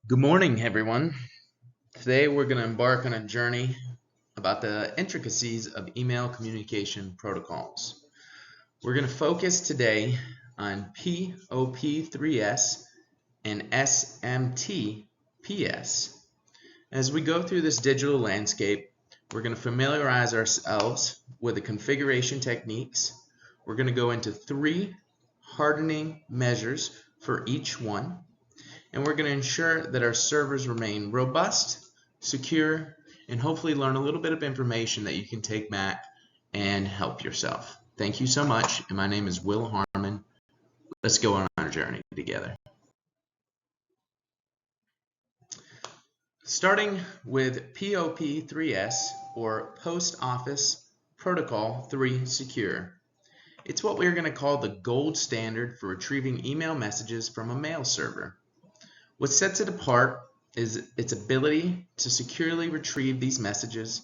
Good morning, everyone. Today we're going to embark on a journey about the intricacies of email communication protocols. We're going to focus today on POP3S and SMTPS. As we go through this digital landscape, we're going to familiarize ourselves with the configuration techniques. We're going to go into 3 hardening measures for each one. And we're going to ensure that our servers remain robust, secure, and hopefully learn a little bit of information that you can take back and help yourself. Thank you so much, and my name is Will Harmon. Let's go on our journey together. Starting with POP3S, or Post Office Protocol 3 Secure. It's what we're going to call the gold standard for retrieving email messages from a mail server. What sets it apart is its ability to securely retrieve these messages.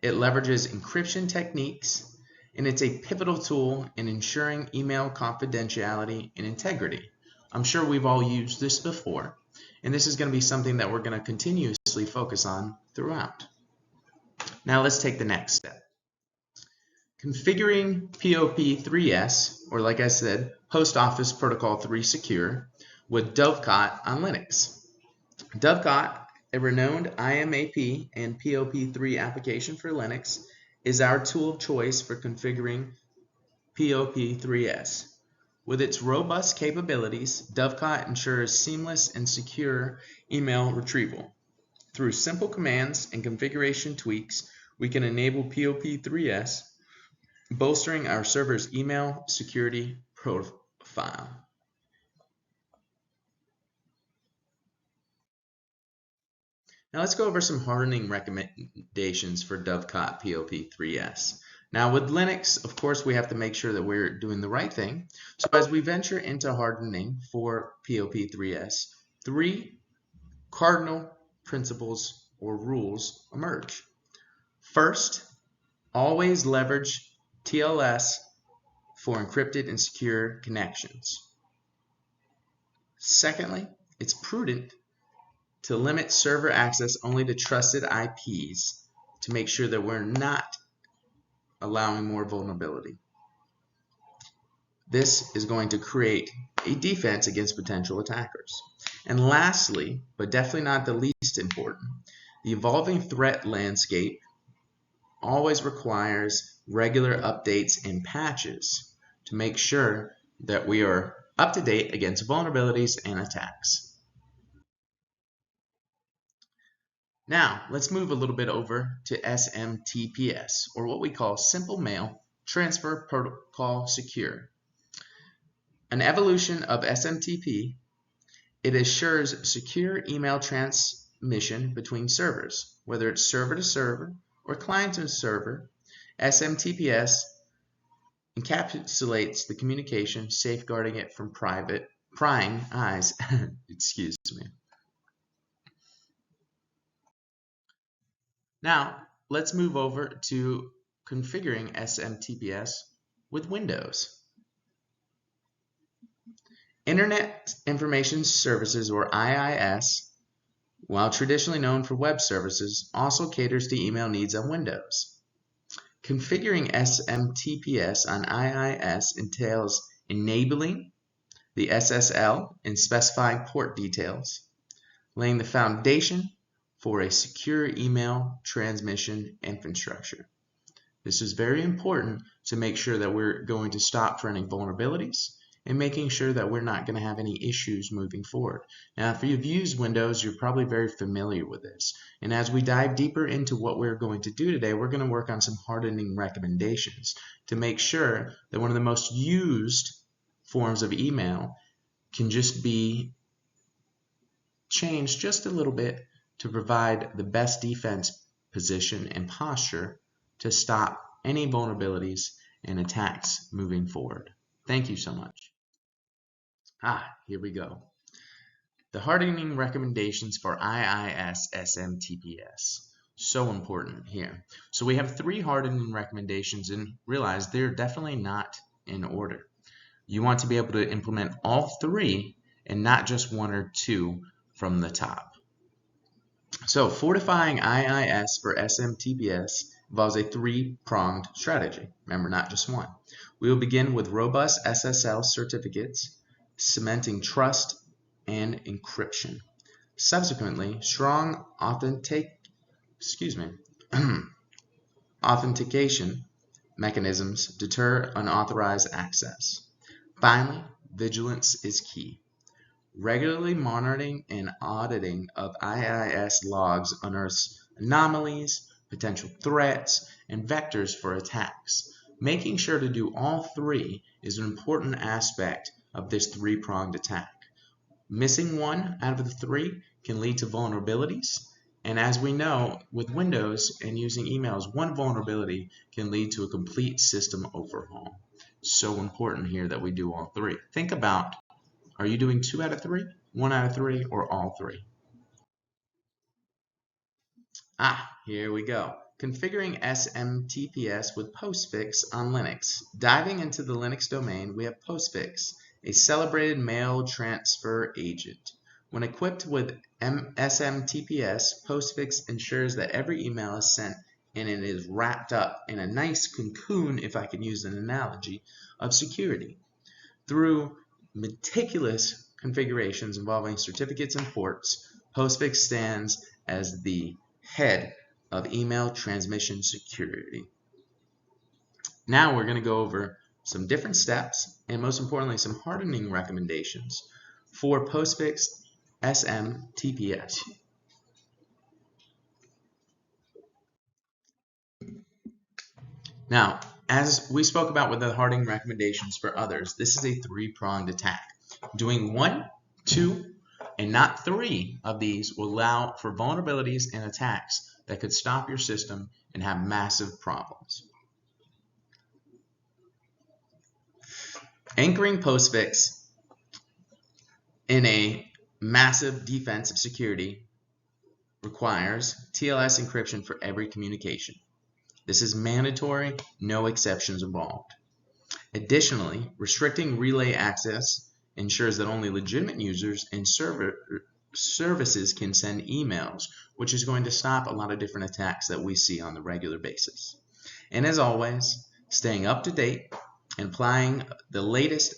It leverages encryption techniques, and it's a pivotal tool in ensuring email confidentiality and integrity. I'm sure we've all used this before, and this is going to be something that we're going to continuously focus on throughout. Now let's take the next step. Configuring POP3S, or like I said, Post Office Protocol 3 Secure, with Dovecot on Linux. Dovecot, a renowned IMAP and POP3 application for Linux, is our tool of choice for configuring POP3S. With its robust capabilities, Dovecot ensures seamless and secure email retrieval. Through simple commands and configuration tweaks, we can enable POP3S, bolstering our server's email security profile. Now let's go over some hardening recommendations for Dovecot POP3S. Now with Linux, of course, we have to make sure that we're doing the right thing. So as we venture into hardening for POP3S, 3 cardinal principles or rules emerge. First, always leverage TLS for encrypted and secure connections. Secondly, it's prudent to limit server access only to trusted IPs to make sure that we're not allowing more vulnerability. This is going to create a defense against potential attackers. And lastly, but definitely not the least important, the evolving threat landscape always requires regular updates and patches to make sure that we are up to date against vulnerabilities and attacks. Now, let's move a little bit over to SMTPS, or what we call Simple Mail Transfer Protocol Secure. An evolution of SMTP, it assures secure email transmission between servers, whether it's server to server or client to server. SMTPS encapsulates the communication, safeguarding it from prying eyes. Excuse me. Now, let's move over to configuring SMTPS with Windows. Internet Information Services, or IIS, while traditionally known for web services, also caters to email needs on Windows. Configuring SMTPS on IIS entails enabling the SSL and specifying port details, laying the foundation for a secure email transmission infrastructure. This is very important to make sure that we're going to stop for any vulnerabilities and making sure that we're not going to have any issues moving forward. Now, if you've used Windows, you're probably very familiar with this. And as we dive deeper into what we're going to do today, we're going to work on some hardening recommendations to make sure that one of the most used forms of email can just be changed just a little bit to provide the best defense position and posture to stop any vulnerabilities and attacks moving forward. Thank you so much. Here we go. The hardening recommendations for IIS SMTPS. So important here. So we have 3 hardening recommendations, and realize they're definitely not in order. You want to be able to implement all 3 and not just 1 or 2 from the top. So fortifying IIS for SMTPS involves a three-pronged strategy. Remember, not just one. We will begin with robust SSL certificates, cementing trust and encryption. Subsequently, strong authentication mechanisms deter unauthorized access. Finally, vigilance is key. Regularly monitoring and auditing of IIS logs unearths anomalies, potential threats, and vectors for attacks. Making sure to do all three is an important aspect of this three-pronged attack. Missing one out of the three can lead to vulnerabilities, and as we know, with Windows and using emails, one vulnerability can lead to a complete system overhaul. So important here that we do all three. Think about, are you doing 2 out of 3, 1 out of 3, or all 3? Here we go. Configuring SMTPS with postfix on Linux. Diving into the Linux domain, we have postfix, a celebrated mail transfer agent. When equipped with SMTPS, postfix ensures that every email is sent and it is wrapped up in a nice cocoon, if I can use an analogy, of security. Through meticulous configurations involving certificates and ports, postfix stands as the head of email transmission security. Now we're going to go over some different steps and most importantly some hardening recommendations for postfix SMTPS. Now, as we spoke about with the hardening recommendations for others, this is a three-pronged attack. Doing 1, 2, and not 3 of these will allow for vulnerabilities and attacks that could stop your system and have massive problems. Anchoring postfix in a massive defense of security requires TLS encryption for every communication. This is mandatory, no exceptions involved. Additionally, restricting relay access ensures that only legitimate users and services can send emails, which is going to stop a lot of different attacks that we see on the regular basis. And as always, staying up to date and applying the latest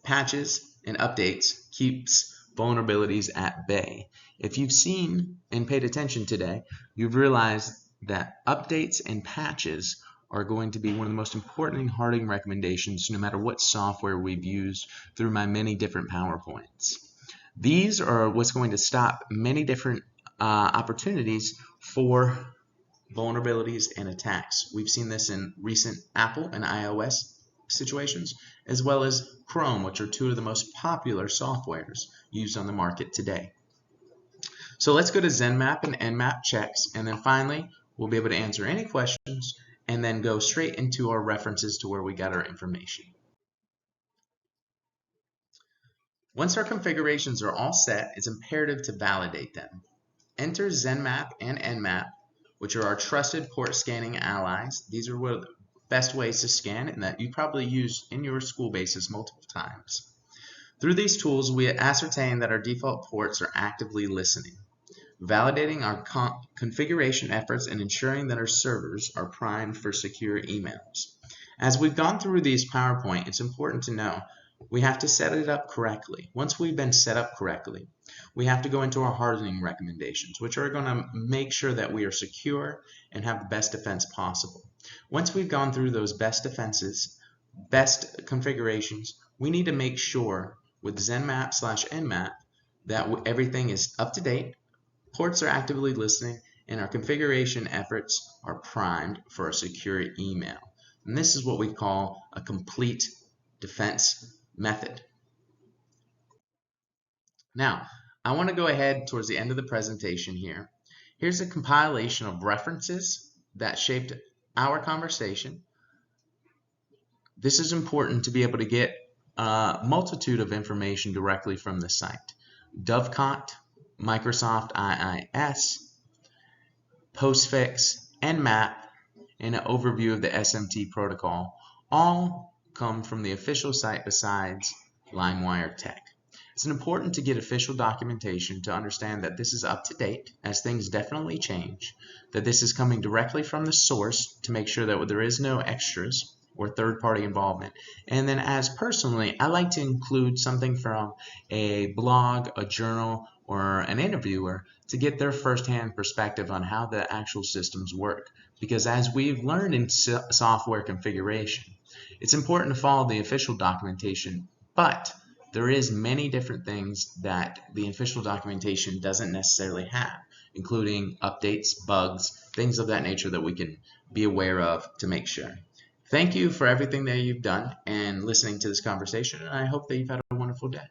patches and updates keeps vulnerabilities at bay. If you've seen and paid attention today, you've realized that updates and patches are going to be one of the most important hardening recommendations no matter what software we've used through my many different PowerPoints. These are what's going to stop many different opportunities for vulnerabilities and attacks. We've seen this in recent Apple and iOS situations, as well as Chrome, which are two of the most popular softwares used on the market today. So let's go to ZenMap and Nmap checks, and then finally we'll be able to answer any questions and then go straight into our references to where we got our information. Once our configurations are all set, it's imperative to validate them. Enter ZenMap and Nmap, which are our trusted port scanning allies. These are one of the best ways to scan and that you probably use in your school bases multiple times. Through these tools, we ascertain that our default ports are actively listening, validating our configuration efforts and ensuring that our servers are primed for secure emails. As we've gone through these PowerPoint, it's important to know we have to set it up correctly. Once we've been set up correctly, we have to go into our hardening recommendations, which are going to make sure that we are secure and have the best defense possible. Once we've gone through those best defenses, best configurations, we need to make sure with ZenMap/Nmap that everything is up to date, ports are actively listening, and our configuration efforts are primed for a secure email. And this is what we call a complete defense method. Now, I want to go ahead towards the end of the presentation here. Here's a compilation of references that shaped our conversation. This is important to be able to get a multitude of information directly from the site. Dovecot, Microsoft IIS, Postfix, Nmap, and an overview of the SMT protocol all come from the official site besides LimeWire Tech. It's important to get official documentation to understand that this is up to date, as things definitely change, that this is coming directly from the source to make sure that there is no extras or third-party involvement. And then as personally, I like to include something from a blog, a journal, or an interviewer to get their firsthand perspective on how the actual systems work. Because as we've learned in software configuration, it's important to follow the official documentation, but there is many different things that the official documentation doesn't necessarily have, including updates, bugs, things of that nature that we can be aware of to make sure. Thank you for everything that you've done and listening to this conversation, and I hope that you've had a wonderful day.